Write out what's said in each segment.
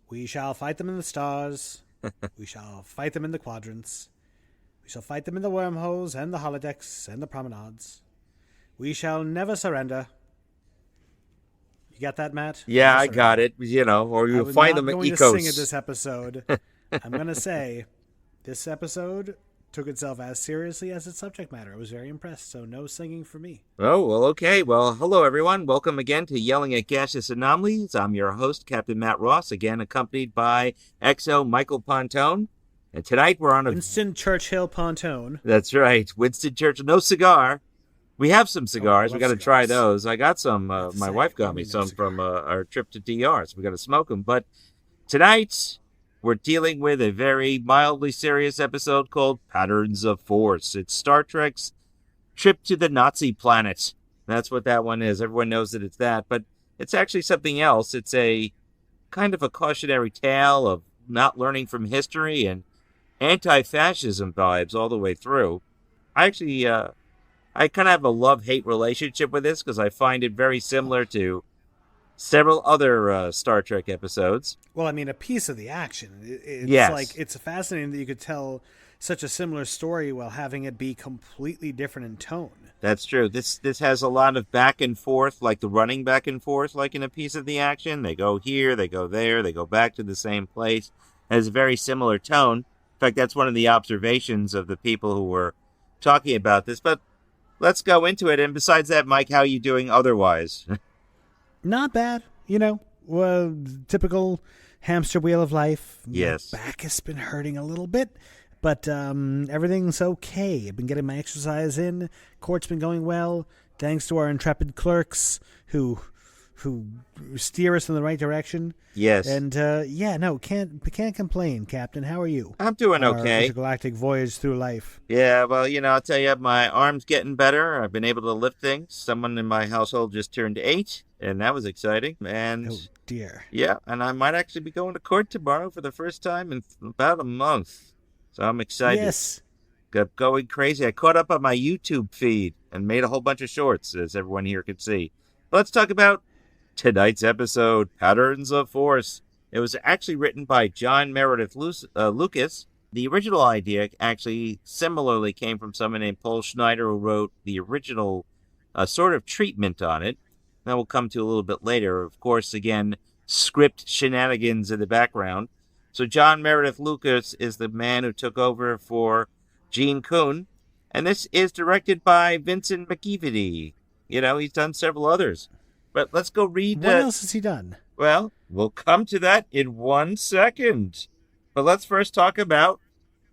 We shall fight them in the stars. We shall fight them in the quadrants. We shall fight them in the wormholes and the holodecks and the promenades. We shall never surrender. You got that, Matt? Yeah, Never I got surrender. it. Or you'll I'm find not them at going to sing it Ecos. this episode. I'm going to say this episode took itself as seriously as its subject matter. I was very impressed, so no singing for me. Oh, well, okay. Well, hello, everyone. Welcome again to Yelling at Gaseous Anomalies. I'm your host, Captain Matt Ross, again accompanied by XO Michael Pontone. And tonight we're on a... Winston Churchill Pontone. That's right. Winston Churchill. No cigar. We have some I cigars. love We got to cigars. try those. I got some. My wife got me no some cigar. from our trip to DR, so we got to smoke them. But tonight we're dealing with a very mildly serious episode called Patterns of Force. It's Star Trek's Trip to the Nazi Planet. That's what that one is. Everyone knows that it's that, but it's actually something else. It's a kind of a cautionary tale of not learning from history and anti-fascism vibes all the way through. I actually, I kind of have a love-hate relationship with this because I find it very similar to several other Star Trek episodes. Well, I mean, a piece of the action. It's Yes. like it's fascinating that you could tell such a similar story while having it be completely different in tone. That's true. This has a lot of back and forth, like the running back and forth, like in a piece of the action. They go here, they go there, they go back to the same place. It has a very similar tone. In fact, that's one of the observations of the people who were talking about this. But let's go into it. And besides that, Mike, how are you doing otherwise? Not bad, well, typical hamster wheel of life. Yes. My back has been hurting a little bit, but everything's okay. I've been getting my exercise in. Court's been going well, thanks to our intrepid clerks who steer us in the right direction. Yes. And can't complain, Captain. How are you? I'm doing Our okay. intergalactic voyage through life. Yeah, well, I'll tell you, my arm's getting better. I've been able to lift things. Someone in my household just turned 8, and that was exciting. And Oh dear. yeah, and I might actually be going to court tomorrow for the first time in about a month. So I'm excited. Yes. Got going crazy. I caught up on my YouTube feed and made a whole bunch of shorts, as everyone here could see. But let's talk about tonight's episode, Patterns of Force. It was actually written by John Meredith Lucas. The original idea actually similarly came from someone named Paul Schneider, who wrote the original sort of treatment on it. That we'll come to a little bit later. Of course, again, script shenanigans in the background. So John Meredith Lucas is the man who took over for Gene Kuhn. And this is directed by Vincent McEvedy. He's done several others. But let's go read... What else has he done? Well, we'll come to that in 1 second. But let's first talk about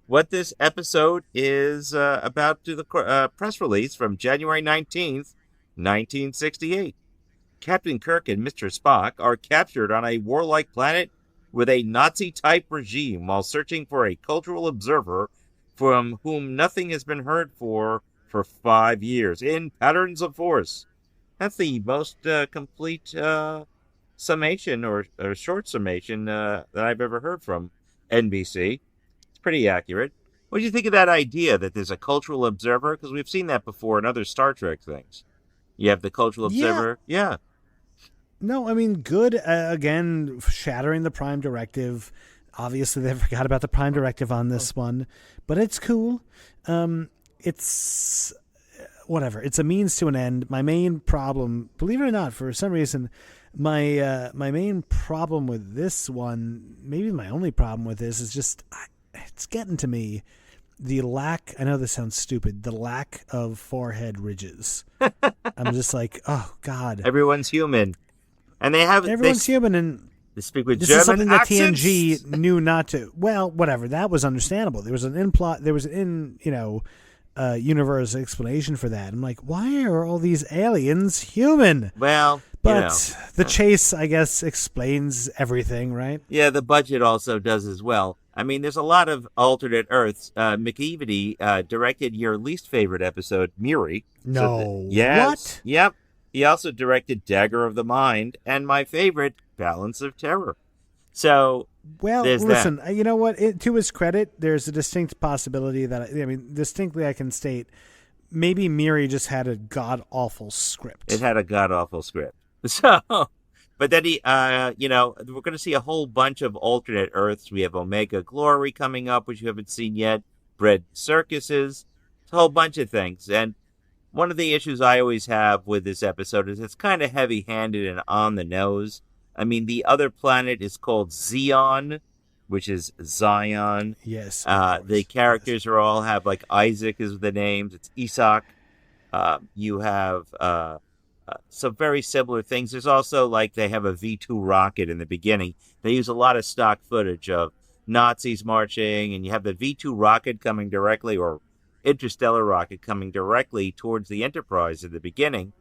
what this episode is about to the press release from January 19th, 1968. Captain Kirk and Mr. Spock are captured on a warlike planet with a Nazi-type regime while searching for a cultural observer from whom nothing has been heard for 5 years in Patterns of Force. That's the most complete summation or short summation that I've ever heard from NBC. It's pretty accurate. What do you think of that idea that there's a cultural observer? Because we've seen that before in other Star Trek things. You have the cultural observer. Yeah. No, I mean, good. Again, shattering the Prime Directive. Obviously, they forgot about the Prime Directive on this one, but it's cool. It's whatever. It's a means to an end. My main problem, believe it or not, for some reason, my main problem with this one, maybe my only problem with this, is just it's getting to me. The lack, I know this sounds stupid, the lack of forehead ridges. I'm just like, oh, God. Everyone's human. And Everyone's human, and they speak with this German is something that accents. TNG knew not to. Well, whatever. That was understandable. There was an universe explanation for that. I'm like, why are all these aliens human? Well, But the chase, I guess, explains everything, right? Yeah, the budget also does as well. I mean, there's a lot of alternate Earths. McEvedy directed your least favorite episode, Muri. No. Yes. What? Yep. He also directed Dagger of the Mind and my favorite, Balance of Terror. So, well, there's listen, that. You know what? To his credit, there's a distinct possibility that, distinctly I can state, maybe Muri just had a god-awful script. It had a god-awful script. So, But then we're going to see a whole bunch of alternate Earths. We have Omega Glory coming up, which you haven't seen yet. Bread circuses, a whole bunch of things. And one of the issues I always have with this episode is it's kind of heavy-handed and on the nose. I mean, the other planet is called Zeon, which is Zion. Yes, The characters are all have like Isaac is the names. It's Isaac. You have some very similar things. There's also like they have a V2 rocket in the beginning. They use a lot of stock footage of Nazis marching, and you have the V2 rocket coming directly, or interstellar rocket coming directly towards the Enterprise in the beginning.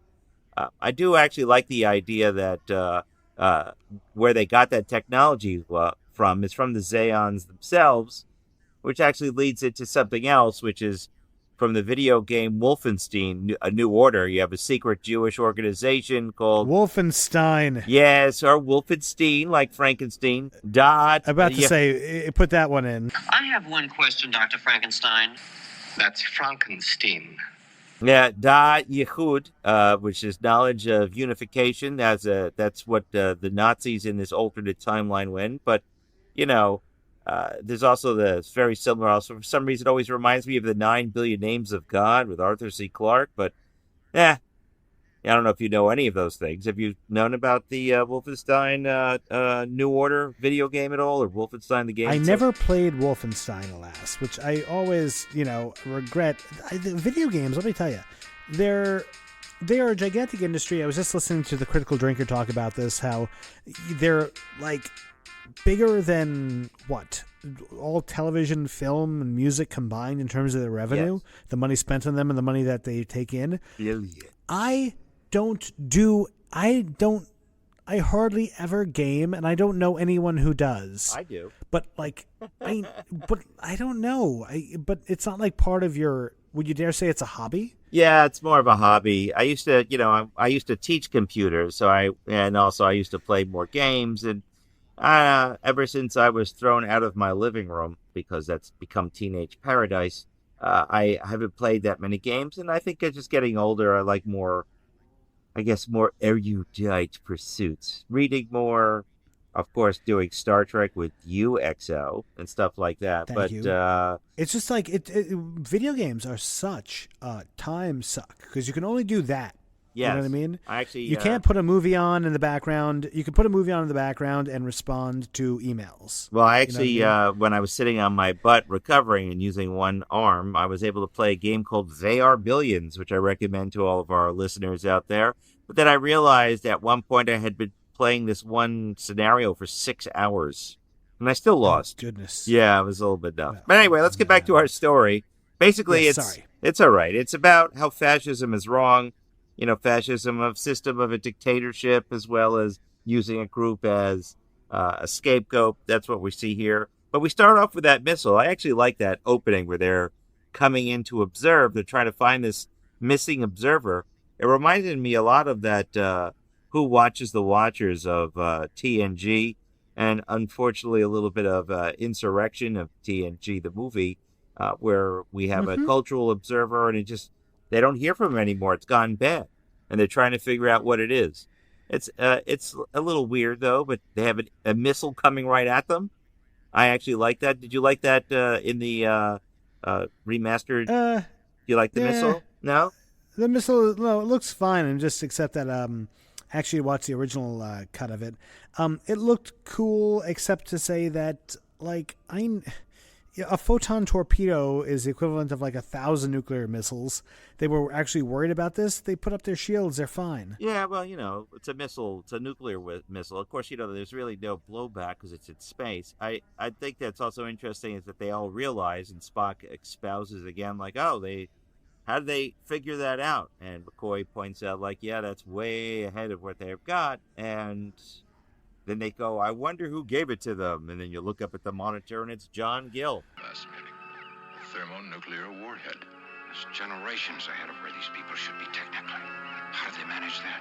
I do actually like the idea that where they got that technology from is from the Zeons themselves, which actually leads into something else, which is from the video game Wolfenstein, A New Order. You have a secret Jewish organization called Wolfenstein. Yes, or Wolfenstein, like Frankenstein. Dot. About to say, put that one in. I have one question, Dr. Frankenstein. That's Frankenstein. Yeah, Da Yehud, which is knowledge of unification. That's what the Nazis in this alternate timeline win. But, there's also the very similar. Also, for some reason, it always reminds me of the 9 Billion Names of God with Arthur C. Clarke. But, I don't know if you know any of those things. Have you known about the Wolfenstein New Order video game at all, or Wolfenstein the game? I never played Wolfenstein, alas, which I always, regret. The video games, let me tell you, they are a gigantic industry. I was just listening to the Critical Drinker talk about this, how they're like bigger than what? All television, film, and music combined in terms of their revenue, yes. The money spent on them and the money that they take in. Billion. I hardly ever game, and I don't know anyone who does. I do. But I don't know. But it's not like part of your, would you dare say it's a hobby? Yeah, it's more of a hobby. I used to, I used to teach computers, and also I used to play more games, and ever since I was thrown out of my living room, because that's become teenage paradise, I haven't played that many games, and I think as just getting older, I like more erudite pursuits. Reading more, of course, doing Star Trek with UXO and stuff like that. Thank you. It's just like, video games are such a time suck, because you can only do that. Yes. You know what I mean? You can't put a movie on in the background. You can put a movie on in the background and respond to emails. Well, I actually, when I was sitting on my butt recovering and using one arm, I was able to play a game called They Are Billions, which I recommend to all of our listeners out there. But then I realized at one point I had been playing this one scenario for 6 hours, and I still lost. Oh, goodness. Yeah, it was a little bit dumb. But anyway, let's get back to our story. Basically, it's all right. It's about how fascism is wrong. Fascism of system of a dictatorship, as well as using a group as a scapegoat. That's what we see here. But we start off with that missile. I actually like that opening where they're coming in to observe. They're trying to find this missing observer. It reminded me a lot of that Who Watches the Watchers of TNG, and unfortunately a little bit of Insurrection of TNG, the movie, where we have a cultural observer, and they don't hear from him anymore. It's gone bad, and they're trying to figure out what it is. It's a little weird though, but they have a missile coming right at them. I actually like that. Did you like that in the remastered? Do you like the missile? No. The missile, no, it looks fine, and just except that actually watch the original cut of it. It looked cool, except to say that a photon torpedo is the equivalent of 1,000 nuclear missiles. They were actually worried about this. They put up their shields. They're fine. Yeah, well, it's a missile. It's a nuclear missile. Of course, there's really no blowback because it's in space. I think that's also interesting is that they all realize, and Spock espouses again, how did they figure that out? And McCoy points out, that's way ahead of what they've got. And then they go, I wonder who gave it to them. And then you look up at the monitor, and it's John Gil. Fascinating. A thermonuclear warhead. It's generations ahead of where these people should be technically. How did they manage that?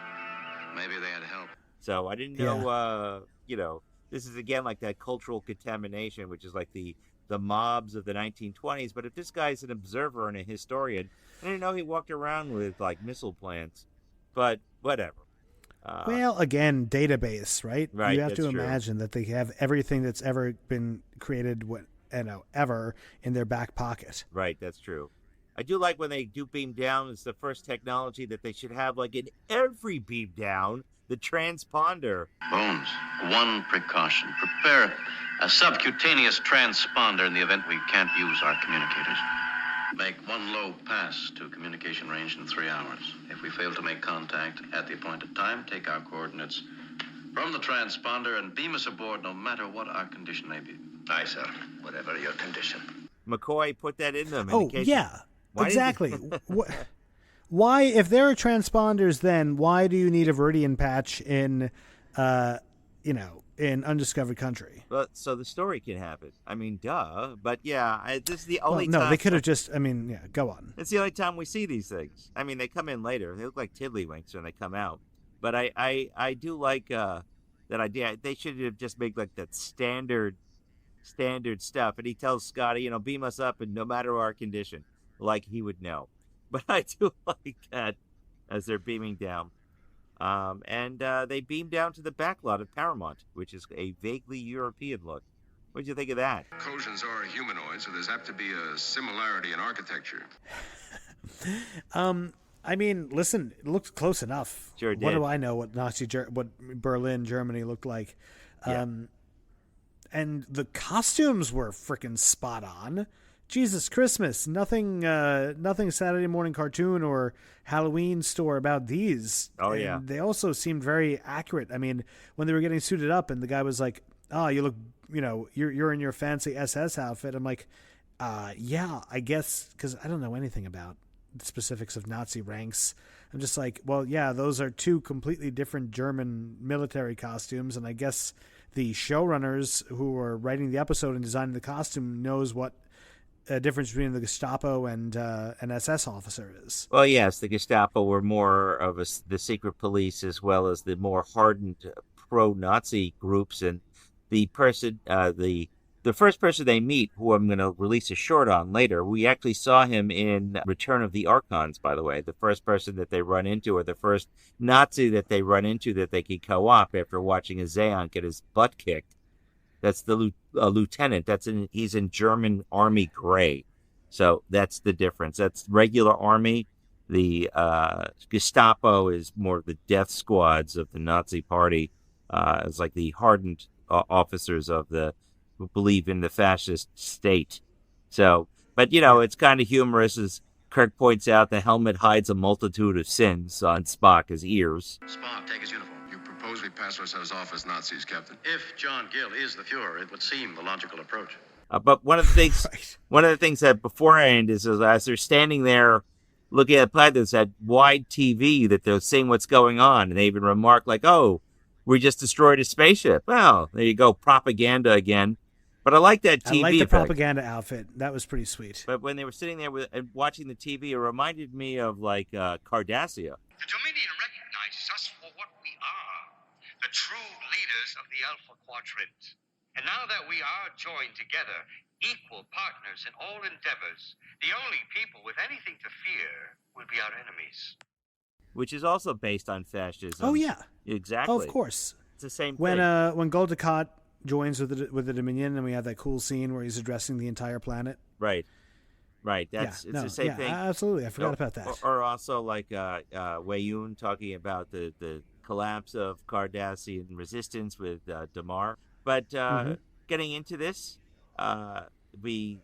Maybe they had help. So I didn't know, this is again like that cultural contamination, which is like the mobs of the 1920s. But if this guy's an observer and a historian, I didn't know he walked around with missile plants. But whatever. Well, again, database, right? Right, You have that's to true. imagine that they have everything that's ever been created, ever in their back pocket. Right, that's true. I do like when they do beam down. It's the first technology that they should have, like in every beam down, the transponder. Bones, one precaution. Prepare a subcutaneous transponder in the event we can't use our communicators. Make one low pass to communication range in 3 hours. If we fail to make contact at the appointed time, take our coordinates from the transponder and beam us aboard no matter what our condition may be. Aye, sir. Whatever your condition. McCoy put that in them. Oh, yeah, exactly. Why, if there are transponders, then why do you need a Viridian patch in, in undiscovered country? Well, so the story can happen. I mean, duh. But yeah, this is the only No, time. they could have just. I mean, yeah. Go on. It's the only time we see these things. I mean, they come in later. They look like tiddlywinks when they come out. But I do like that idea. They should have just made like that standard stuff. And he tells Scotty, beam us up, and no matter our condition, like he would know. But I do like that as they're beaming down. And they beam down to the backlot of Paramount, which is a vaguely European look. What did you think of that? Cautions are humanoid, so there's apt to be a similarity in architecture. I mean, listen, it looked close enough. Sure did. What do I know what what Berlin, Germany looked like? Yeah. And the costumes were freaking spot on. Jesus Christmas, nothing Saturday morning cartoon or Halloween store about these. Oh, and yeah. They also seemed very accurate. I mean, when they were getting suited up and the guy was like, "Oh, you look, you're in your fancy SS outfit." I'm like, yeah, I guess, because I don't know anything about the specifics of Nazi ranks. I'm just like, well, yeah, those are two completely different German military costumes, and I guess the showrunners who are writing the episode and designing the costume knows what difference between the Gestapo and an SS officer is. Well, yes, the Gestapo were more of the secret police as well as the more hardened pro-Nazi groups. And the person, the first person they meet, who I'm going to release a short on later, we actually saw him in Return of the Archons, by the way. The first person that they run into, or the first Nazi that they run into that they could co-op after watching a Zeon get his butt kicked. That's the lieutenant. He's in German Army Gray. So that's the difference. That's regular Army. The Gestapo is more of the death squads of the Nazi Party. It's like the hardened officers who believe in the fascist state. So, but it's kind of humorous, as Kirk points out. The helmet hides a multitude of sins on Spock's ears. Spock, take his uniform. You propose we pass ourselves off as Nazis, Captain? If John Gil is the Fuhrer, it would seem the logical approach. But one of the things, Right. one of the things that beforehand is as they're standing there looking at the planet, there's that wide TV that they're seeing what's going on, and they even remark like, "Oh, we just destroyed a spaceship." Well, there you go, propaganda again. But I like that TV. I like the effect. propaganda outfit. That was pretty sweet. But when they were sitting there and watching the TV, it reminded me of like Cardassia. The Dominion recognizes us for what we are, the true leaders of the Alpha Quadrant. And now that we are joined together, equal partners in all endeavors, the only people with anything to fear will be our enemies. Which is also based on fascism. Oh yeah, Exactly. oh, of course. It's the same When thing. when Gul Dukat joins with the Dominion, and we have that cool scene where he's addressing the entire planet. Right. It's the same thing. Absolutely. I forgot about that. Or also like Wei Yun talking about the collapse of Cardassian resistance with Damar. But getting into this, we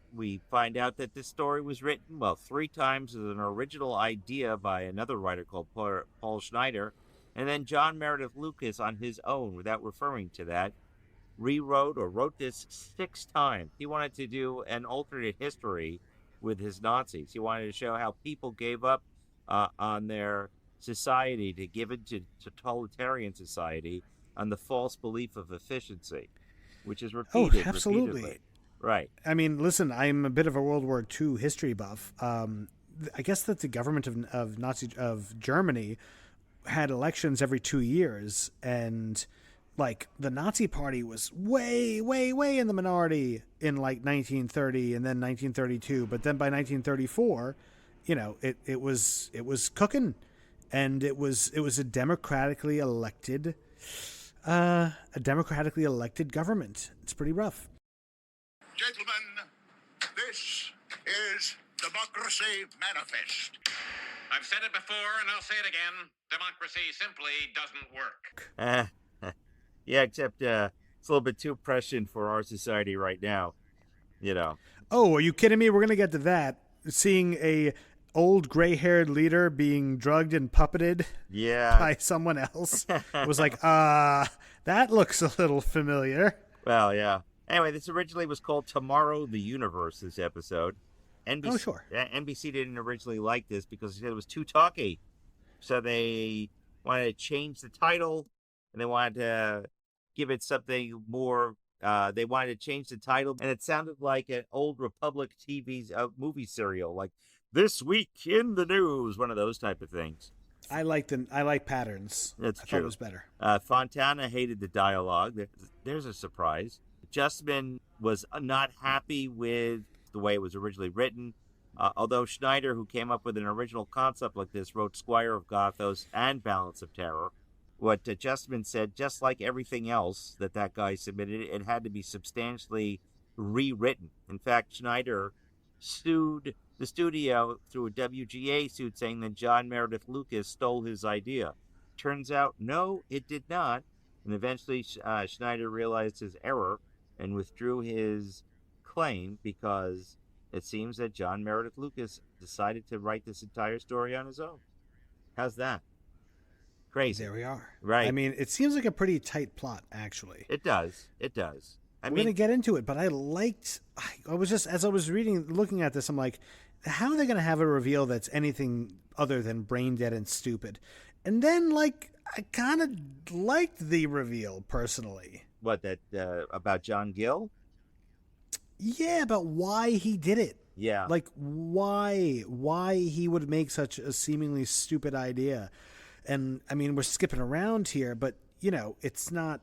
find out that this story was written, 3 times as an original idea by another writer called Paul Schneider, and then John Meredith Lucas on his own, without referring to that, wrote this 6 times. He wanted to do an alternate history with his Nazis. He wanted to show how people gave up on their society to give it to totalitarian society on the false belief of efficiency, which is repeated. Oh, absolutely. Repeatedly. Right. I mean, listen, I'm a bit of a World War II history buff. I guess that the government of Germany had elections every 2 years, and like the Nazi Party was way, way, way in the minority in like 1930 and then 1932, but then by 1934, it was cooking. and it was a democratically elected government. It's pretty rough. Gentlemen, this is Democracy Manifest. I've said it before, and I'll say it again. Democracy simply doesn't work. Yeah, except it's a little bit too prescient for our society right now. You know. Oh, are you kidding me? We're gonna get to that. Seeing a old gray-haired leader being drugged and puppeted by someone else was like, that looks a little familiar. Well, yeah. Anyway, this originally was called Tomorrow the Universe, this episode. NBC, oh, sure. NBC didn't originally like this because they said it was too talky. So they wanted to change the title, and they wanted to give it something more. They wanted to change the title, and it sounded like an old Republic TV's movie serial, like This Week in the News, one of those type of things. I like patterns. That's true. Thought it was better. Fontana hated the dialogue. There's a surprise. Justman was not happy with the way it was originally written. Although Schneider, who came up with an original concept like this, wrote Squire of Gothos and Balance of Terror. What Justman said, just like everything else that guy submitted, it had to be substantially rewritten. In fact, Schneider sued the studio through a WGA suit saying that John Meredith Lucas stole his idea. Turns out, no, it did not. And eventually Schneider realized his error and withdrew his claim because it seems that John Meredith Lucas decided to write this entire story on his own. How's that? Crazy. There we are. Right. I mean, it seems like a pretty tight plot, actually. It does. We're going to get into it, but I was just, as I was looking at this, I'm like, how are they going to have a reveal that's anything other than brain dead and stupid? And then, like, I kind of liked the reveal, personally. What, about John Gil? Yeah, about why he did it. Yeah. Like, why he would make such a seemingly stupid idea. And, I mean, we're skipping around here, but, it's not...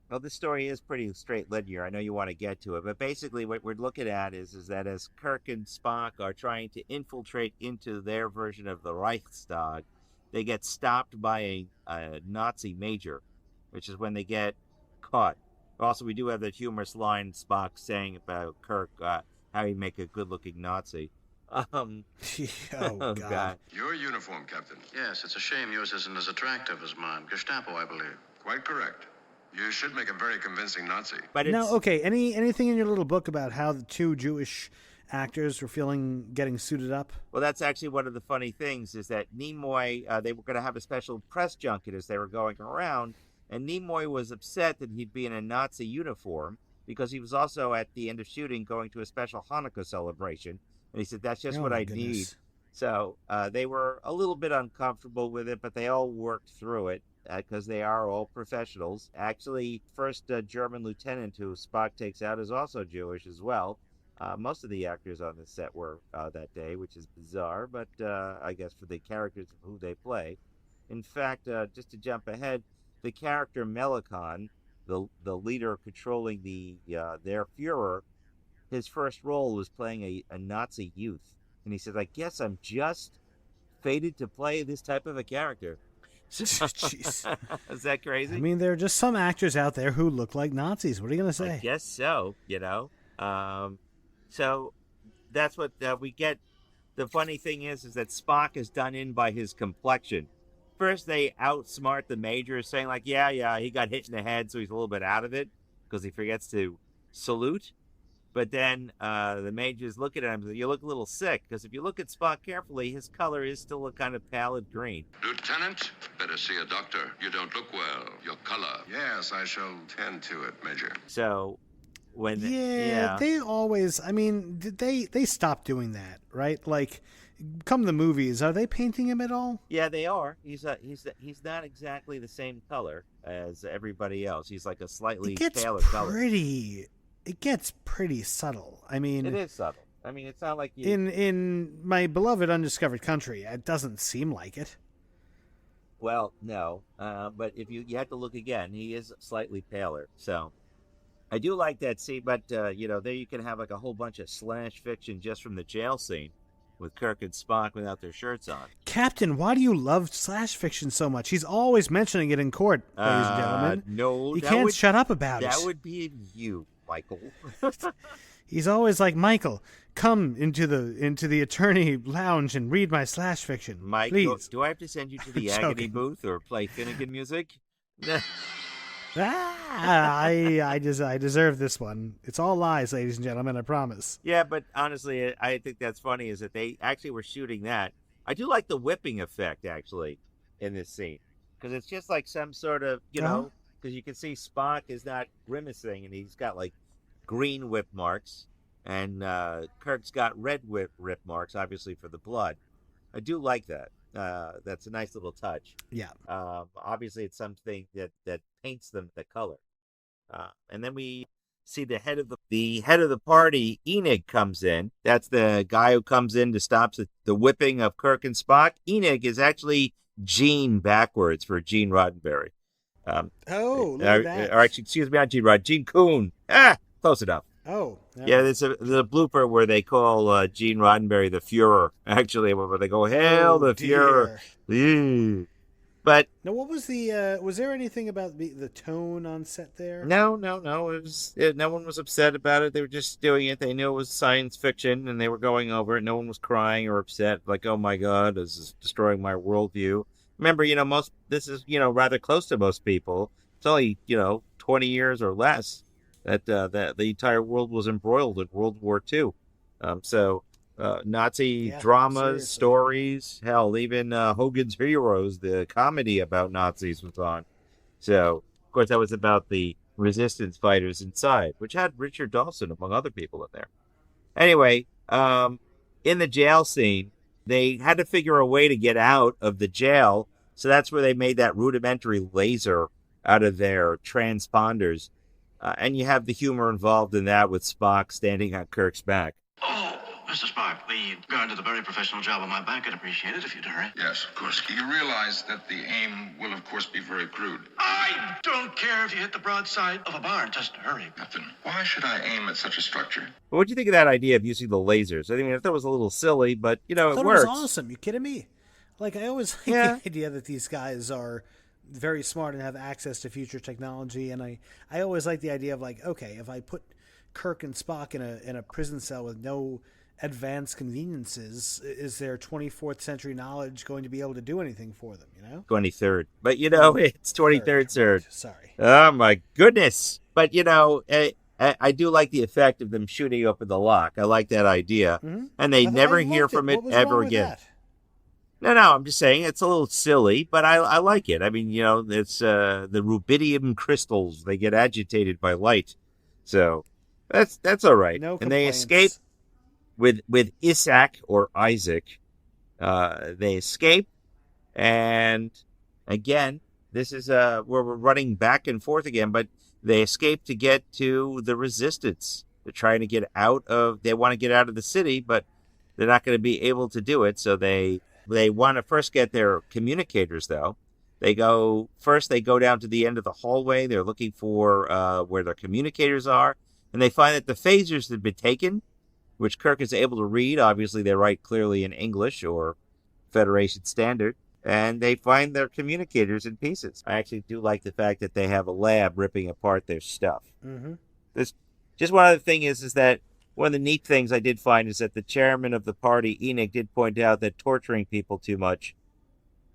Well, this story is pretty straight linear. I know you want to get to it, but basically what we're looking at is that as Kirk and Spock are trying to infiltrate into their version of the Reichstag, they get stopped by a Nazi major, which is when they get caught. Also, we do have that humorous line Spock saying about Kirk, how he make a good-looking Nazi. Oh, God. Your uniform, Captain. Yes, it's a shame yours isn't as attractive as mine. Gestapo, I believe. Quite correct. You should make a very convincing Nazi. But now, okay, anything in your little book about how the two Jewish actors were getting suited up? Well, that's actually one of the funny things is that Nimoy, they were going to have a special press junket as they were going around, and Nimoy was upset that he'd be in a Nazi uniform because he was also at the end of shooting going to a special Hanukkah celebration, and he said, that's just what I need. So they were a little bit uncomfortable with it, but they all worked through it. Because they are all professionals. Actually, first German lieutenant who Spock takes out is also Jewish as well. Most of the actors on the set were that day, which is bizarre, but I guess for the characters of who they play. In fact, just to jump ahead, the character Melikon, the leader controlling their Fuhrer, his first role was playing a Nazi youth. And he said, I guess I'm just fated to play this type of a character. Jeez. Is that crazy? I mean, there are just some actors out there who look like Nazis. What are you going to say? I guess so, So that's what we get. The funny thing is that Spock is done in by his complexion. First, they outsmart the Major, saying like, yeah, he got hit in the head, so he's a little bit out of it because he forgets to salute. But then the Major's looking at him and says, you look a little sick, because if you look at Spock carefully, his color is still a kind of pallid green. Lieutenant, better see a doctor. You don't look well. Your color. Yes, I shall tend to it, Major. So when... they always... I mean, they stopped doing that, right? Like, come the movies, are they painting him at all? Yeah, they are. He's not exactly the same color as everybody else. He's like a slightly paler color. It gets pretty subtle. I mean, it is subtle. I mean, it's not like you... In my beloved undiscovered country, it doesn't seem like it. Well, no. But if you have to look again, he is slightly paler. So I do like that scene. But there you can have like a whole bunch of slash fiction just from the jail scene. with Kirk and Spock without their shirts on. Captain, why do you love slash fiction so much? He's always mentioning it in court, ladies and gentlemen. No, he can't shut up about it. That would be you, Michael. He's always like, Michael, come into the attorney lounge and read my slash fiction, Mike, please. do I have to send you to the agony booth or play Finnegan music? I deserve this one. It's all lies, ladies and gentlemen, I promise. Yeah, but honestly, I think that's funny is that they actually were shooting that. I do like the whipping effect, actually, in this scene. Because it's just like some sort of, because you can see Spock is not grimacing, and he's got, like, green whip marks. And Kirk's got red rip marks, obviously, for the blood. I do like that. That's a nice little touch. Yeah. Obviously, it's something that paints them the color. And then we see the head of the party, Enig, comes in. That's the guy who comes in to stop the whipping of Kirk and Spock. Enig is actually Gene backwards for Gene Roddenberry. Look at that. Or actually, excuse me, not Gene Rod, Gene Kuhn. Close enough. Oh. Yeah, there's a blooper where they call Gene Roddenberry the Fuhrer. Actually, where they go, "Hail the Fuhrer!" But now, what was was there anything about the tone on set there? No. No one was upset about it. They were just doing it. They knew it was science fiction, and they were going over it. No one was crying or upset, like, "Oh my God, this is destroying my worldview." Remember, this is rather close to most people. It's only 20 years or less that the entire world was embroiled in World War II. Nazi dramas, seriously. stories, hell, even Hogan's Heroes, the comedy about Nazis, was on. So, of course, that was about the resistance fighters inside, which had Richard Dawson, among other people, in there. Anyway, in the jail scene, they had to figure a way to get out of the jail, so that's where they made that rudimentary laser out of their transponders. And you have the humor involved in that with Spock standing on Kirk's back. Oh, Mr. Spock, the guard did a very professional job on my back. I'd appreciate it if you'd hurry. Yes, of course. You realize that the aim will, of course, be very crude. I don't care if you hit the broadside of a barn. Just hurry. Captain, why should I aim at such a structure? What do you think of that idea of using the lasers? I mean, I thought it was a little silly, but, I it thought works. it was awesome. You kidding me? Like, I always like the idea that these guys are very smart and have access to future technology, and I always like the idea of, like, okay, if I put Kirk and Spock in a prison cell with no advanced conveniences, is their 24th century knowledge going to be able to do anything for them, 23rd. But, it's 23rd, sir. Sorry. Oh, my goodness. But, I do like the effect of them shooting open the lock. I like that idea. Mm-hmm. And they never I hear loved from it. it What was ever wrong with again. that? No, I'm just saying it's a little silly, but I like it. I mean, it's the rubidium crystals. They get agitated by light. So that's all right. No and they complaints. escape with Isaac or Isaac. They escape, and again, this is where we're running back and forth again, but they escape to get to the resistance. They're trying to get they want to get out of the city, but they're not going to be able to do it, so they want to first get their communicators, though. They go down to the end of the hallway. They're looking for where their communicators are, and they find that the phasers have been taken, which Kirk is able to read. Obviously, they write clearly in English or Federation Standard, and they find their communicators in pieces. I actually do like the fact that they have a lab ripping apart their stuff. Mm-hmm. Just one other thing is that one of the neat things I did find is that the chairman of the party, Enig, did point out that torturing people too much,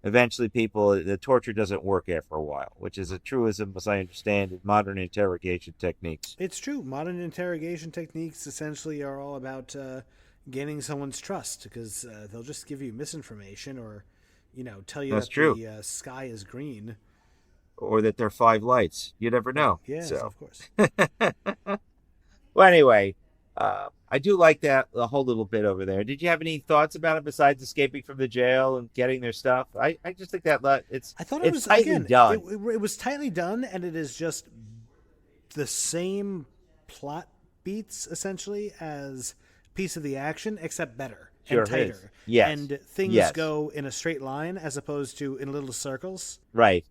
eventually the torture doesn't work after a while, which is a truism, as I understand, in modern interrogation techniques. It's true. Modern interrogation techniques essentially are all about gaining someone's trust, because they'll just give you misinformation or, tell you That's that true. the sky is green. Or that there are 5 lights. You never know. Yes, So. of course. Well, anyway, I do like the whole little bit over there. Did you have any thoughts about it besides escaping from the jail and getting their stuff? I just think that I thought it was tightly again done. It was tightly done, and it is just the same plot beats essentially as Piece of the Action, except better Sure and tighter. is. Yes. And things Yes. go in a straight line as opposed to in little circles. Right.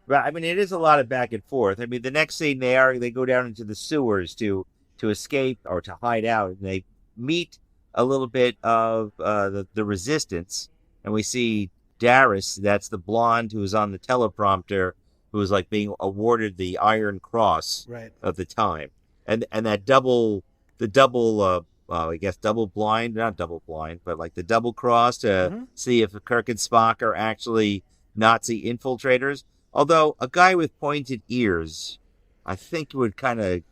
Right. I mean, it is a lot of back and forth. I mean, the next scene they go down into the sewers to escape or to hide out, and they meet a little bit of the resistance, and we see Darius, that's the blonde who was on the teleprompter, who was like being awarded the Iron Cross Right. of the time, and that double I guess double blind, not double blind, but like the double cross to see if Kirk and Spock are actually Nazi infiltrators. Although a guy with pointed ears, I think would kind of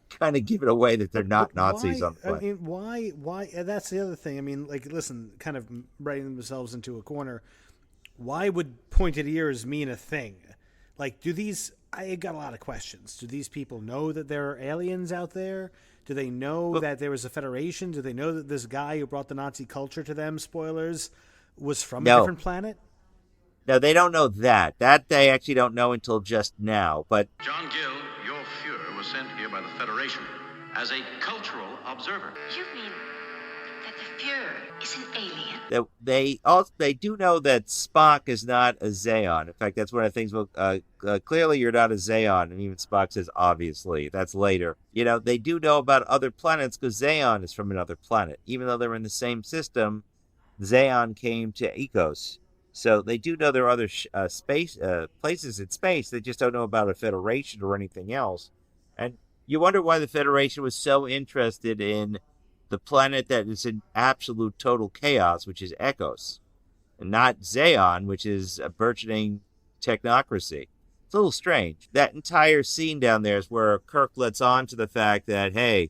give it away that they're not Nazis why, on the planet. I mean, why? That's the other thing. I mean, like, listen, kind of writing themselves into a corner. Why would pointed ears mean a thing? Like, I got a lot of questions. Do these people know that there are aliens out there? Do they know that there was a Federation? Do they know that this guy who brought the Nazi culture to them, spoilers, was from a different planet? No, they don't know that. That they actually don't know until just now. But John Gil, your Fuhrer, was sent here by the Federation as a cultural observer. You mean that the Fuhrer is an alien? they do know that Spock is not a Zeon. In fact, that's one of the things. Clearly, you're not a Zeon, and even Spock says, obviously. That's later. They do know about other planets because Zeon is from another planet. Even though they're in the same system, Zeon came to Ecos. So they do know there are other places in space. They just don't know about a Federation or anything else. And you wonder why the Federation was so interested in the planet that is in absolute total chaos, which is Ecos, and not Zeon, which is a burgeoning technocracy. It's a little strange. That entire scene down there is where Kirk lets on to the fact that, hey,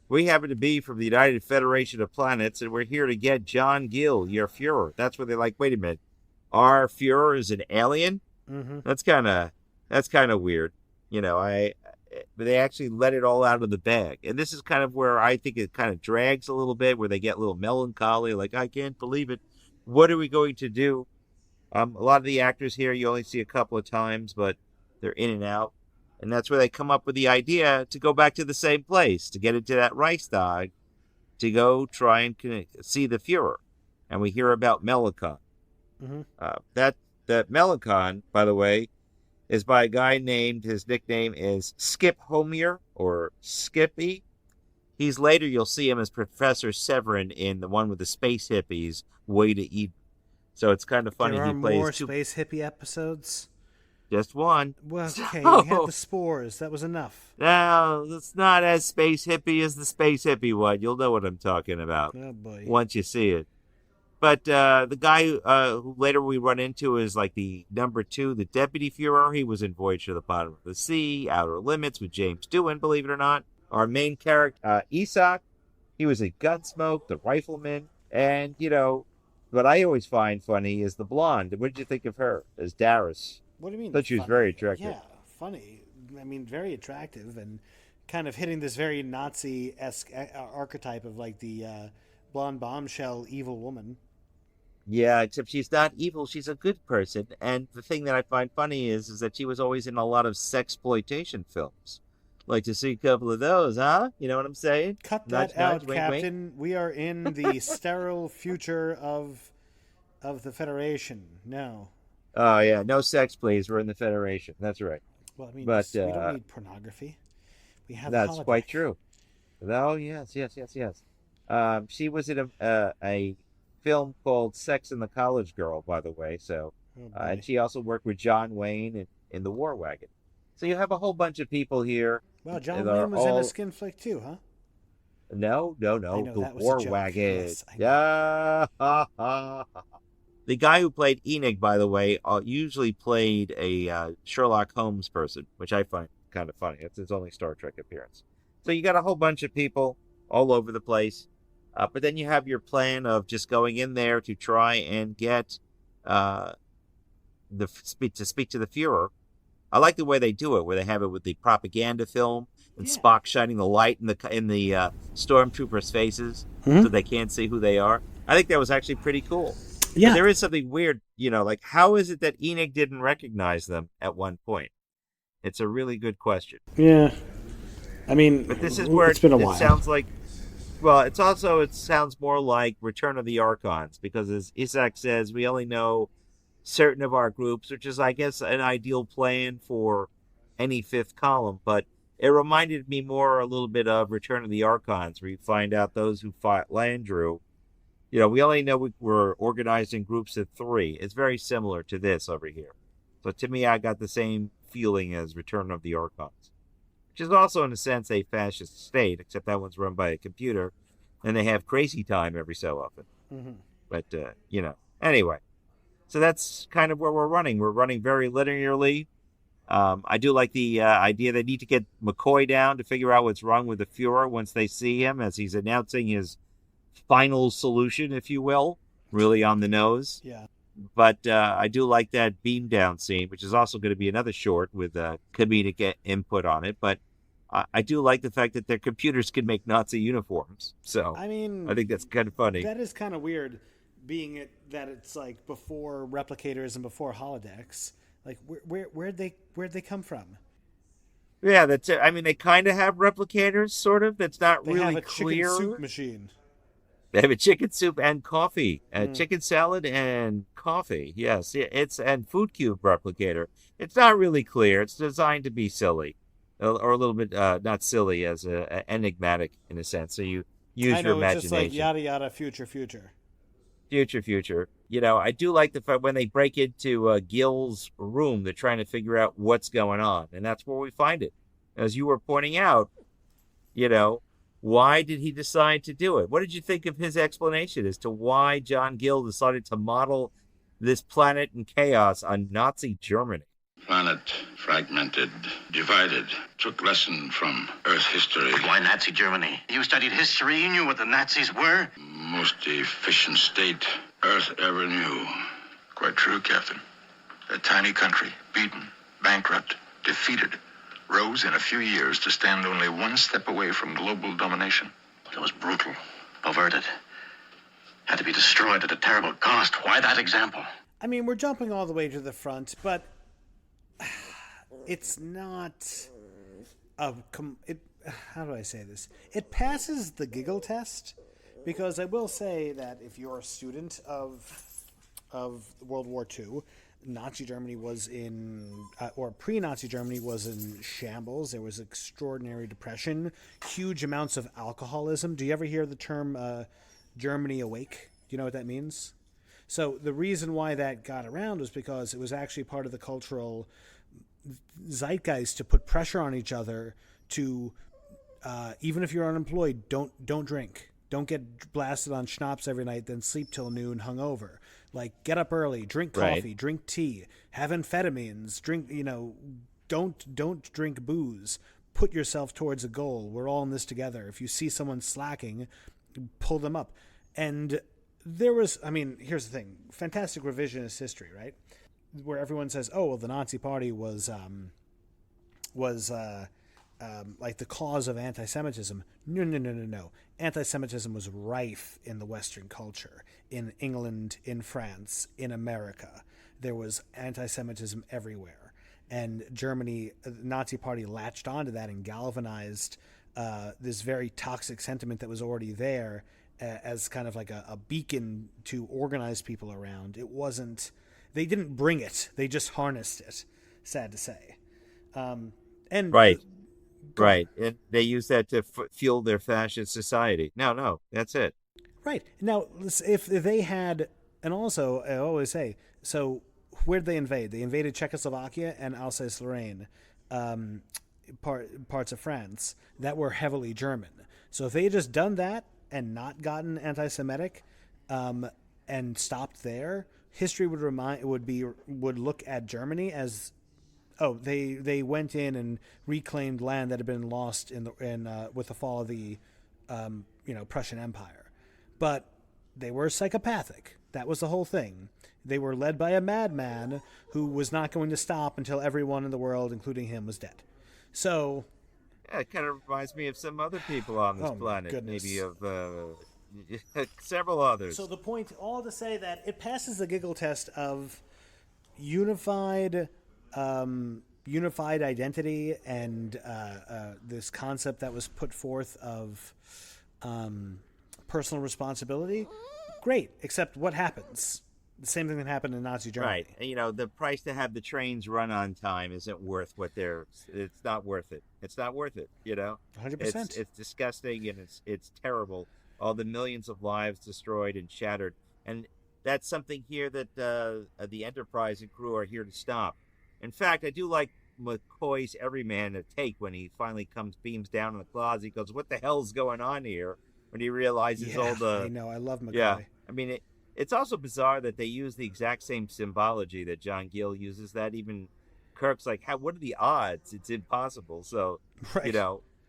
we happen to be from the United Federation of Planets, and we're here to get John Gil, your Fuhrer. That's where they're like, wait a minute, our Fuhrer is an alien? Mm-hmm. That's kind of weird. But they actually let it all out of the bag. And this is kind of where I think it kind of drags a little bit, where they get a little melancholy, like, I can't believe it. What are we going to do? A lot of the actors here you only see a couple of times, but they're in and out. And that's where they come up with the idea to go back to the same place, to get into that Reichstag, to go try and see the Fuhrer. And we hear about Melanchon. Mm-hmm. That Melanchon, by the way, is by a guy named, his nickname is Skip Homier, or Skippy. You'll see him as Professor Severin in the one with the space hippies, Way to Eden. So it's kind of funny. There are he plays more space hippie episodes? Just one. Well, okay, we had the spores. That was enough. No, it's not as space hippie as the space hippie one. You'll know what I'm talking about Oh, boy. once you see it. But the guy who later we run into is like the number 2, the Deputy Fuhrer. He was in Voyage to the Bottom of the Sea, Outer Limits with James Doohan, believe it or not. Our main character, Isak, he was in Gunsmoke, the Rifleman. And, what I always find funny is the blonde. What did you think of her as Darius? What do you mean? I thought she was funny? very attractive. Yeah, funny. I mean, very attractive and kind of hitting this very Nazi-esque archetype of like the blonde bombshell evil woman. Yeah, except she's not evil. She's a good person. And the thing that I find funny is that she was always in a lot of sexploitation films. Like to see a couple of those, huh? You know what I'm saying? Cut Nudge, that out, wink, Captain. wink. We are in the sterile future of the Federation. No. Oh, yeah. No sex, please. We're in the Federation. That's right. Well, I mean, But, we don't need pornography. We have That's holodeck. quite true. Oh, yes. She was in a film called Sex and the College Girl, by the way. So, and she also worked with John Wayne in The War Wagon. So you have a whole bunch of people here. Well, John Wayne was in a skin flick too, huh? No. I know, The that was War a joke. Wagon. Yes, I know. Yeah. The guy who played Enoch, by the way, usually played a Sherlock Holmes person, which I find kind of funny. It's his only Star Trek appearance. So you got a whole bunch of people all over the place. But then you have your plan of just going in there to try and get to speak to the Fuhrer. I like the way they do it, where they have it with the propaganda film and Spock shining the light in the stormtroopers' faces so they can't see who they are. I think that was actually pretty cool. Yeah. But there is something weird, like how is it that Enoch didn't recognize them at one point? It's a really good question. Yeah. I mean, But this is where it's been a while. sounds like, well, it sounds more like Return of the Archons, because as Isak says, we only know certain of our groups, which is, I guess, an ideal plan for any fifth column. But it reminded me more a little bit of Return of the Archons, where you find out those who fought Landru We only know we're organized in groups of 3. It's very similar to this over here. So to me, I got the same feeling as Return of the Archons, which is also, in a sense, a fascist state, except that one's run by a computer, and they have crazy time every so often. Mm-hmm. But, anyway. So that's kind of where we're running. We're running very linearly. I do like the idea they need to get McCoy down to figure out what's wrong with the Fuhrer once they see him as he's announcing his final solution, if you will, really on the nose. Yeah. But I do like that beam down scene, which is also going to be another short with comedic input on it. But I do like the fact that their computers can make Nazi uniforms. So I mean, I think that's kind of funny. That is kind of weird, being that it's like before replicators and before holodecks. Like where'd they come from? Yeah, that's it. I mean, they kind of have replicators, sort of. That's not They really have a clear. chicken soup machine. They have a chicken soup and coffee, chicken salad and coffee. Yes, it's and food cube replicator. It's not really clear. It's designed to be silly, or a little bit not silly, as enigmatic in a sense. So you use your imagination. It's just like yada yada, future. Future. I do like the fact when they break into Gil's room, they're trying to figure out what's going on, and that's where we find it. As you were pointing out, why did he decide to do it? What did you think of his explanation as to why John Gil decided to model this planet in chaos on Nazi Germany? Planet fragmented, divided, took lesson from Earth history. Why Nazi Germany? You studied history, you knew what the Nazis were? Most efficient state Earth ever knew. Quite true, Captain. A tiny country, beaten, bankrupt, defeated, rose in a few years to stand only one step away from global domination. But it was brutal, perverted. Had to be destroyed at a terrible cost. Why that example? I mean, we're jumping all the way to the front, but it's not how do I say this? It passes the giggle test, because I will say that if you're a student of World War II, Nazi Germany was or pre-Nazi Germany was in shambles. There was extraordinary depression, huge amounts of alcoholism. Do you ever hear the term Germany awake? Do you know what that means? So the reason why that got around was because it was actually part of the cultural zeitgeist to put pressure on each other to, even if you're unemployed, don't drink. Don't get blasted on schnapps every night, then sleep till noon hungover. Like, get up early, drink coffee, Right. drink tea, have amphetamines, drink, don't drink booze. Put yourself towards a goal. We're all in this together. If you see someone slacking, pull them up. And here's the thing. Fantastic revisionist history, right? Where everyone says, oh, well, the Nazi Party was like the cause of anti-Semitism. No. Anti-Semitism was rife in the Western culture, in England, in France, in America. There was anti-Semitism everywhere. And Germany, the Nazi Party latched onto that and galvanized this very toxic sentiment that was already there as kind of like a beacon to organize people around. They didn't bring it. They just harnessed it, sad to say. Right. And they use that to fuel their fascist society. No, that's it. Right. Now, if they had, and also, I always say, so where'd they invade? They invaded Czechoslovakia and Alsace-Lorraine, parts of France that were heavily German. So if they had just done that and not gotten anti-Semitic, and stopped there, history would look at Germany as, oh, they went in and reclaimed land that had been lost with the fall of the Prussian Empire. But they were psychopathic. That was the whole thing. They were led by a madman who was not going to stop until everyone in the world, including him, was dead. So, yeah, it kind of reminds me of some other people on this planet, goodness. maybe of several others. So the point, all to say that it passes the giggle test of unified identity and this concept that was put forth of personal responsibility. Great, except what happens? The same thing that happened in Nazi Germany. Right. The price to have the trains run on time isn't worth it's not worth it. It's not worth it, 100%. It's disgusting and it's terrible all the millions of lives destroyed and shattered. And that's something here that the Enterprise and crew are here to stop. In fact, I do like McCoy's everyman take when he finally beams down in the closet. He goes, "What the hell's going on here?" When he realizes all I the know. I love McCoy. yeah. I mean, it's also bizarre that they use the exact same symbology that John Gil uses. That even Kirk's like, "How? What are the odds? It's impossible." So, Right.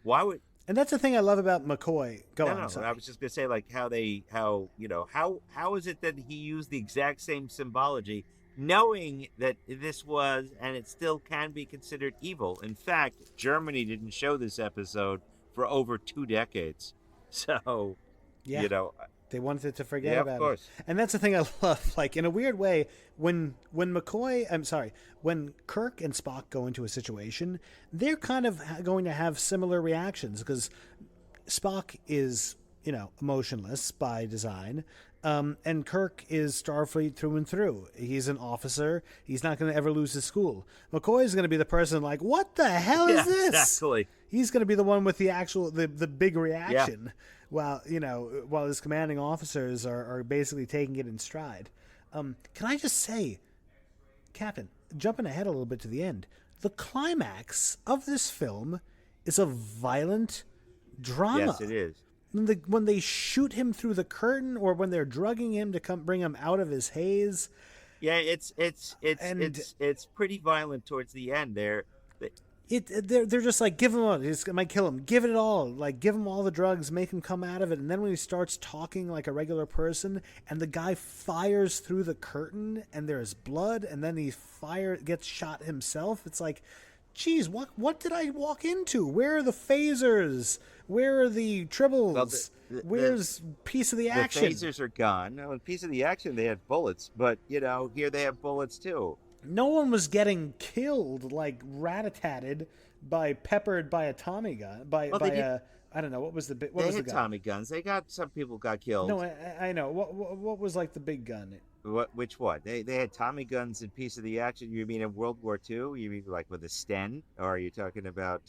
why would And that's the thing I love about McCoy. Go on. no. Sorry. I was just gonna say, like, how is it that he used the exact same symbology, knowing that this was and it still can be considered evil? In fact, Germany didn't show this episode for over 2 decades, so Yeah. you know, They wanted to forget yeah, of about course. it. And that's the thing I love. Like, in a weird way, when Kirk and Spock go into a situation, they're kind of going to have similar reactions because Spock is, emotionless by design. And Kirk is Starfleet through and through. He's an officer. He's not going to ever lose his school. McCoy is going to be the person like, what the hell is this? Exactly. He's going to be the one with the big reaction, while his commanding officers are basically taking it in stride. Can I just say, Captain, jumping ahead a little bit to the end, the climax of this film is a violent drama. Yes, it is. When they shoot him through the curtain, or when they're drugging him to come bring him out of his haze. Yeah, it's pretty violent towards the end. They're just like, give him all. Just might kill him. Give it all. Like, give him all the drugs. Make him come out of it. And then when he starts talking like a regular person, and the guy fires through the curtain, and there's blood, and then he gets shot himself. It's like, geez, what did I walk into? Where are the phasers? Where are the tribbles? Where's piece of the action? The phasers are gone. No, in piece of the action they had bullets, but here they have bullets too. No one was getting killed, like rat-a-tatted, peppered by a Tommy gun, I don't know, what was the big? What they was had the gun? Tommy guns. Some people got killed. No, I know. What was like the big gun? Which one? They had Tommy guns in piece of the action. You mean in World War II? You mean like with a Sten, or are you talking about?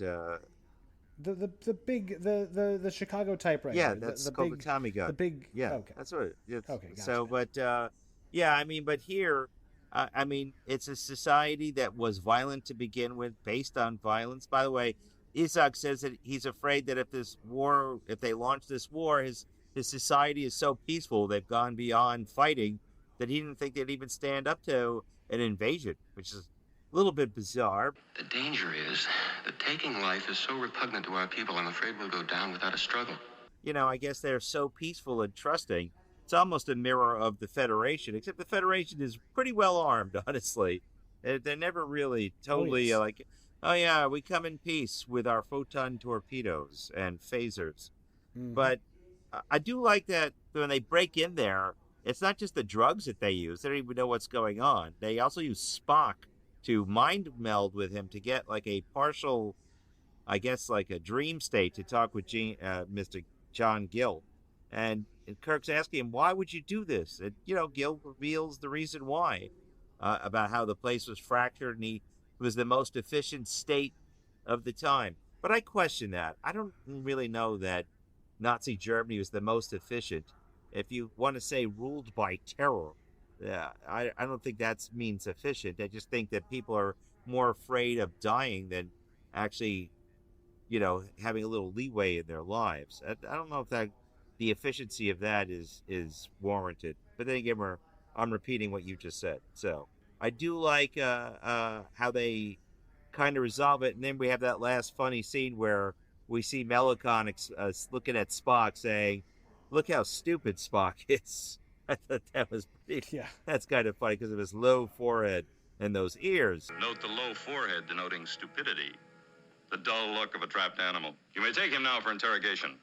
The big the Chicago typewriter. Yeah, that's called big, the Tommy gun. The big. Yeah, okay. That's what. Okay, gotcha. So, but yeah, I mean, but here, I mean, it's a society that was violent to begin with, based on violence. By the way, Isaac says that he's afraid that if they launch this war, his society is so peaceful, they've gone beyond fighting, that he didn't think they'd even stand up to an invasion, which is a little bit bizarre. The danger is that taking life is so repugnant to our people, I'm afraid we'll go down without a struggle. I guess they're so peaceful and trusting. It's almost a mirror of the Federation, except the Federation is pretty well armed, honestly. They're never really totally like, oh yeah, we come in peace with our photon torpedoes and phasers. Mm-hmm. But I do like that when they break in there, it's not just the drugs that they use. They don't even know what's going on. They also use Spock to mind meld with him to get like a partial, I guess, like a dream state to talk with Mr. John Gil. And Kirk's asking him, why would you do this? And, Gil reveals the reason why, about how the place was fractured and he was the most efficient state of the time. But I question that. I don't really know that Nazi Germany was the most efficient. If you want to say ruled by terror, I don't think that means efficient. I just think that people are more afraid of dying than actually, having a little leeway in their lives. I don't know if the efficiency of that is warranted. But then again, I'm repeating what you just said. So I do like how they kind of resolve it. And then we have that last funny scene where we see Melicon looking at Spock saying, look how stupid Spock is. I thought that was pretty. Yeah. That's kind of funny because of his low forehead and those ears. Note the low forehead denoting stupidity. The dull look of a trapped animal. You may take him now for interrogation.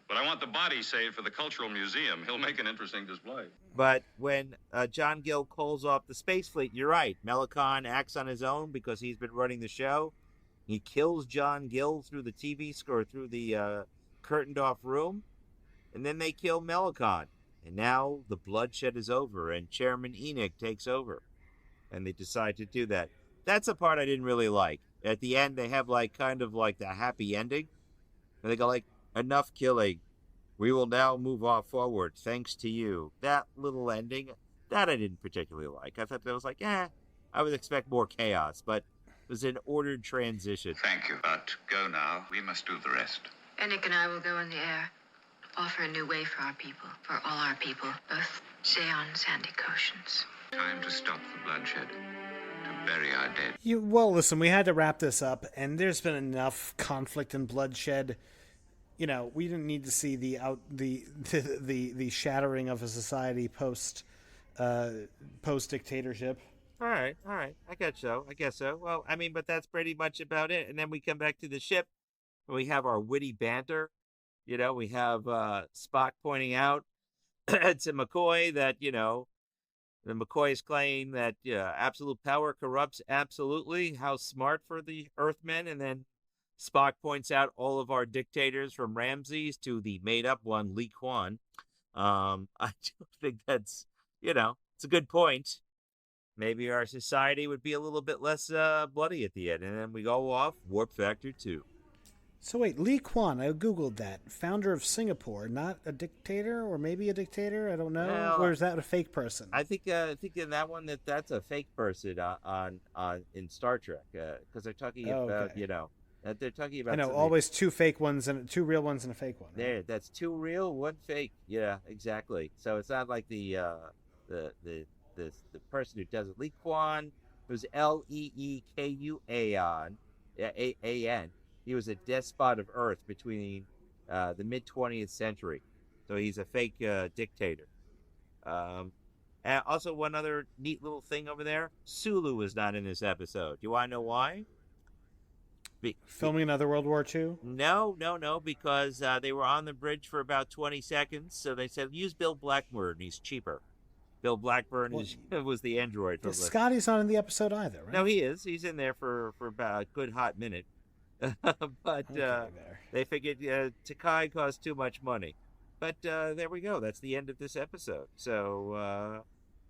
But I want the body saved for the Cultural Museum. He'll make an interesting display. But when John Gil calls off the space fleet, you're right. Melicon acts on his own because he's been running the show. He kills John Gil through the TV score, through the curtained off room. And then they kill Melicon. And now the bloodshed is over and Chairman Enoch takes over. And they decide to do that. That's a part I didn't really like. At the end, they have kind of the happy ending. And they go enough killing. We will now move off forward, thanks to you. That little ending, that I didn't particularly like. I thought that was like, I would expect more chaos, but it was an ordered transition. Thank you, but go now. We must do the rest. Enoch and I will go in the air. Offer a new way for our people, for all our people, both Zeons and Ecotians. Time to stop the bloodshed, to bury our dead. Well, listen, we had to wrap this up, and there's been enough conflict and bloodshed. You know, we didn't need to see the shattering of a society post dictatorship. All right. I guess so. Well, I mean, but that's pretty much about it. And then we come back to the ship, and we have our witty banter. You know, we have Spock pointing out to McCoy that, you know, the McCoy's claim that absolute power corrupts absolutely. How smart for the Earthmen. And then Spock points out all of our dictators from Ramses to the made-up one, Lee Kwan. I do think that's, you know, it's a good point. Maybe our society would be a little bit less bloody at the end. And then we go off, Warp Factor 2. So wait, Lee Kwan, I Googled that. Founder of Singapore, not a dictator, or maybe a dictator, I don't know. Well, or is that a fake person? I think in that one that's a fake person on in Star Trek, because they're talking about, okay. you know, they're talking about. I know, something. always two fake ones and two real ones and a fake one. Right? There, that's two real, one fake. Yeah, exactly. So it's not like the person who does it. Lee Kwan, who's Leekuan, A-N. He was a despot of Earth between the mid-20th century. So he's a fake dictator. And also, one other neat little thing over there, Sulu was not in this episode. Do you want to know why? Filming another World War II? No, because they were on the bridge for about 20 seconds. So they said, use Bill Blackburn. He's cheaper. Bill Blackburn was the android. From Scotty's not in the episode either, right? No, he is. He's in there for about a good hot minute. But they figured Takai cost too much money. But there we go. That's the end of this episode. So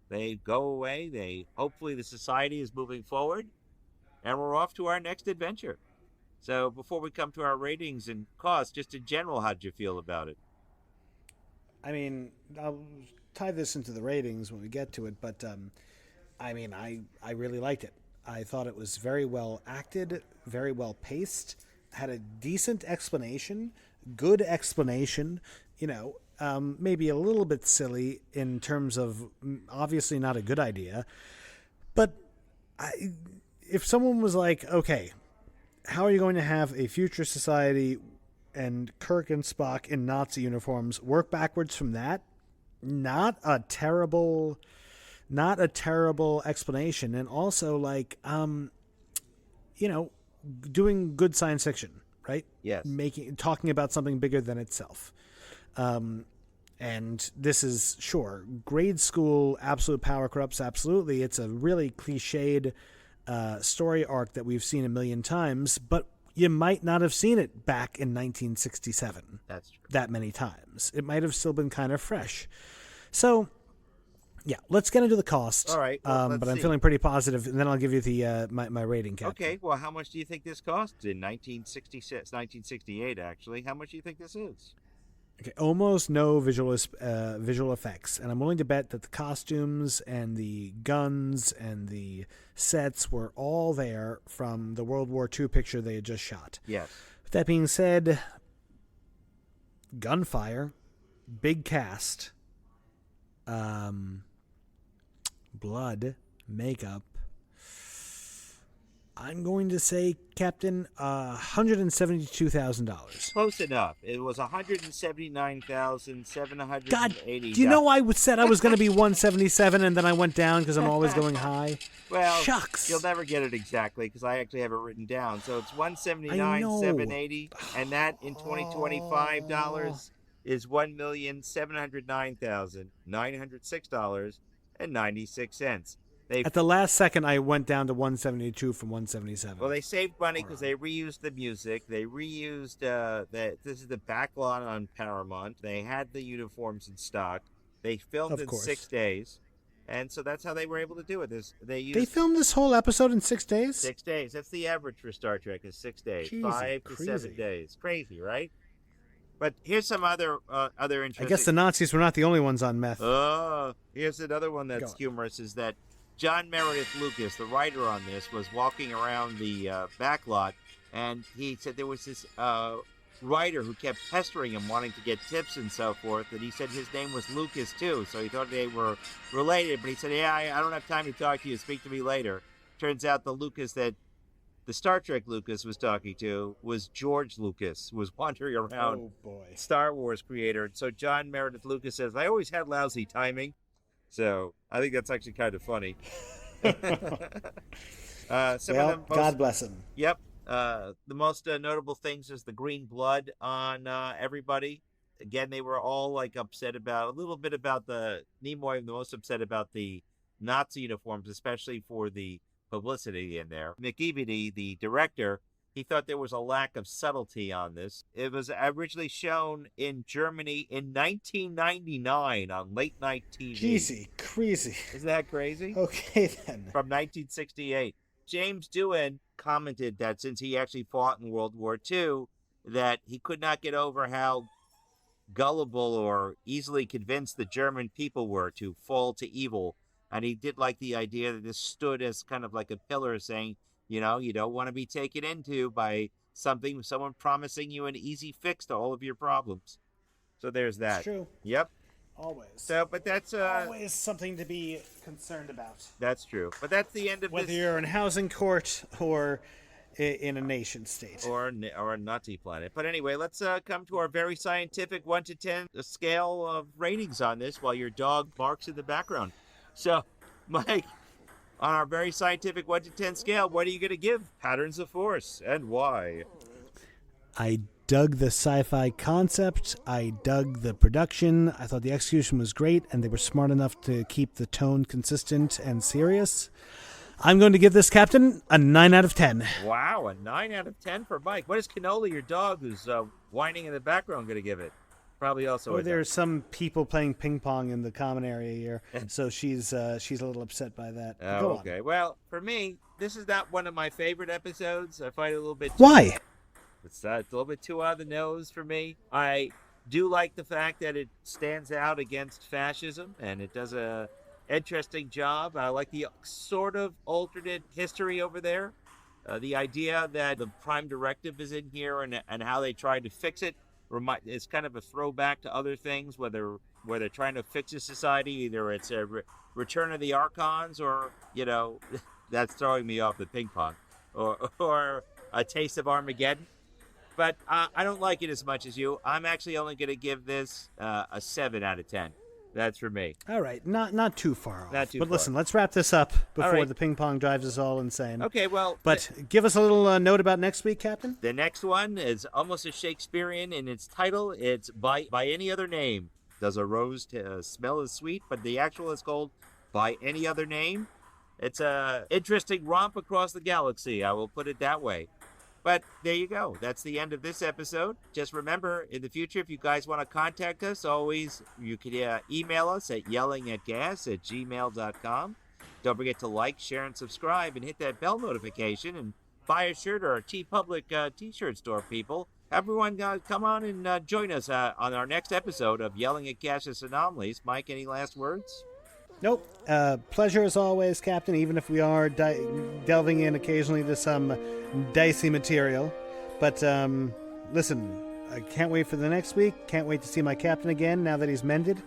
they go away. Hopefully the society is moving forward, and we're off to our next adventure. So before we come to our ratings and costs, just in general, how did you feel about it? I mean, I'll tie this into the ratings when we get to it, but I mean, I really liked it. I thought it was very well acted, very well paced, had a decent explanation, good explanation, you know, maybe a little bit silly in terms of obviously not a good idea. But if someone was like, okay, how are you going to have a future society and Kirk and Spock in Nazi uniforms, work backwards from that? Not a terrible explanation. And also, like, you know, doing good science fiction, right? Yes. Talking about something bigger than itself. And this is, sure, grade school, absolute power corrupts absolutely. It's a really cliched story arc that we've seen a million times, but you might not have seen it back in 1967. That's true. That many times. It might have still been kind of fresh. So, yeah, let's get into the cost. All right. Well, but I'm feeling pretty positive, and then I'll give you the my rating, Captain. Okay. Well, how much do you think this cost in 1968? Actually, how much do you think this is? Okay, almost no visual effects, and I'm willing to bet that the costumes and the guns and the sets were all there from the World War II picture they had just shot. Yes. With that being said, gunfire, big cast, blood, makeup. I'm going to say, Captain, $172,000. Close enough. It was $179,780. God, do you know I said I was going to be 177 and then I went down because I'm always going high? Well, shucks. You'll never get it exactly because I actually have it written down. So it's $179,780, and that in 2025 dollars is $1,709,906.96. At the last second, I went down to 172 from 177. Well, they saved money because they reused the music. They reused this is the backlot on Paramount. They had the uniforms in stock. They filmed in 6 days, and so that's how they were able to do it. They filmed this whole episode in 6 days. 6 days. That's the average for Star Trek is 6 days, Jeez, 5 to crazy. 7 days. Crazy, right? But here's some other interesting. I guess the Nazis were not the only ones on meth. Oh, here's another one that's Go on. humorous, is that John Meredith Lucas, the writer on this, was walking around the back lot, and he said there was this writer who kept pestering him, wanting to get tips and so forth, and he said his name was Lucas too, so he thought they were related, but he said, yeah, I don't have time to talk to you, speak to me later. Turns out the Lucas that the Star Trek Lucas was talking to was George Lucas, who was wandering around. Oh, boy. Star Wars creator. So John Meredith Lucas says, I always had lousy timing. So I think that's actually kind of funny. God bless him. Yep. The most notable things is the green blood on everybody. Again, they were all like upset about, a little bit about the, Nimoy the most upset about the Nazi uniforms, especially for the publicity in there. McEvedy, the director, he thought there was a lack of subtlety on this. It was originally shown in Germany in 1999 on late night TV. Crazy. Isn't that crazy? Okay, then. From 1968. James Doohan commented that since he actually fought in World War II, that he could not get over how gullible or easily convinced the German people were to fall to evil. And he did like the idea that this stood as kind of like a pillar saying, you know, you don't want to be taken into by someone promising you an easy fix to all of your problems. So there's that. It's true. Yep. Always. So, but that's always something to be concerned about. That's true. But that's the end of whether this. You're in housing court or in a nation state. Or a nutty planet. But anyway, let's come to our very scientific 1 to 10 scale of ratings on this while your dog barks in the background. So, Mike, on our very scientific 1 to 10 scale, what are you going to give Patterns of Force, and why? I dug the sci-fi concept. I dug the production. I thought the execution was great, and they were smart enough to keep the tone consistent and serious. I'm going to give this, Captain, a 9 out of 10. Wow, a 9 out of 10 for Mike. What is Cannoli, your dog, who's whining in the background, going to give it? Probably also. There's some people playing ping pong in the common area here, so she's a little upset by that. Oh, okay. Well, for me, this is not one of my favorite episodes. I find it a little bit. Why? It's a little bit too out of the nose for me. I do like the fact that it stands out against fascism, and it does a interesting job. I like the sort of alternate history over there. The idea that the Prime Directive is in here and how they tried to fix it. It's kind of a throwback to other things, whether they're trying to fix a society, either it's a Return of the Archons, or, you know, that's throwing me off the ping pong, or a Taste of Armageddon. But I don't like it as much as you. I'm actually only going to give this a 7 out of 10. That's for me. All right, not too far off. Not too but far. Listen, let's wrap this up before right. the ping pong drives us all insane. Okay, well... But give us a little note about next week, Captain. The next one is almost as Shakespearean in its title. It's By Any Other Name. Does a rose smell as sweet? But the actual is called By Any Other Name. It's a interesting romp across the galaxy, I will put it that way. But there you go. That's the end of this episode. Just remember, in the future, if you guys want to contact us, always you can email us at yellingatgas@gmail.com. Don't forget to like, share, and subscribe, and hit that bell notification, and buy a shirt or our TeePublic t-shirt store, people. Everyone, come on and join us on our next episode of Yelling at Gaseous Anomalies. Mike, any last words? Nope. Pleasure as always, Captain, even if we are delving in occasionally to some dicey material. But listen, I can't wait for the next week. Can't wait to see my Captain again now that he's mended.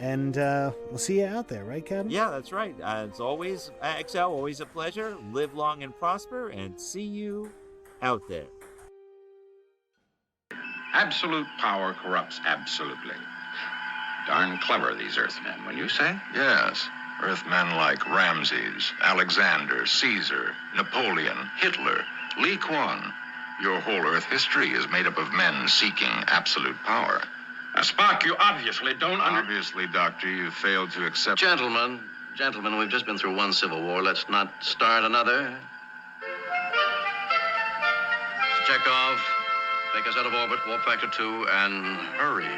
And we'll see you out there, right, Captain? Yeah, that's right. As always, XL, always a pleasure. Live long and prosper, and see you out there. Absolute power corrupts absolutely. Darn clever, these Earthmen, wouldn't you say? Yes. Earthmen like Ramses, Alexander, Caesar, Napoleon, Hitler, Lee Kuan. Your whole Earth history is made up of men seeking absolute power. Spock, you obviously don't Obviously, Doctor, you failed to accept... Gentlemen, we've just been through one civil war. Let's not start another. Chekhov, take us out of orbit, warp factor 2, and hurry.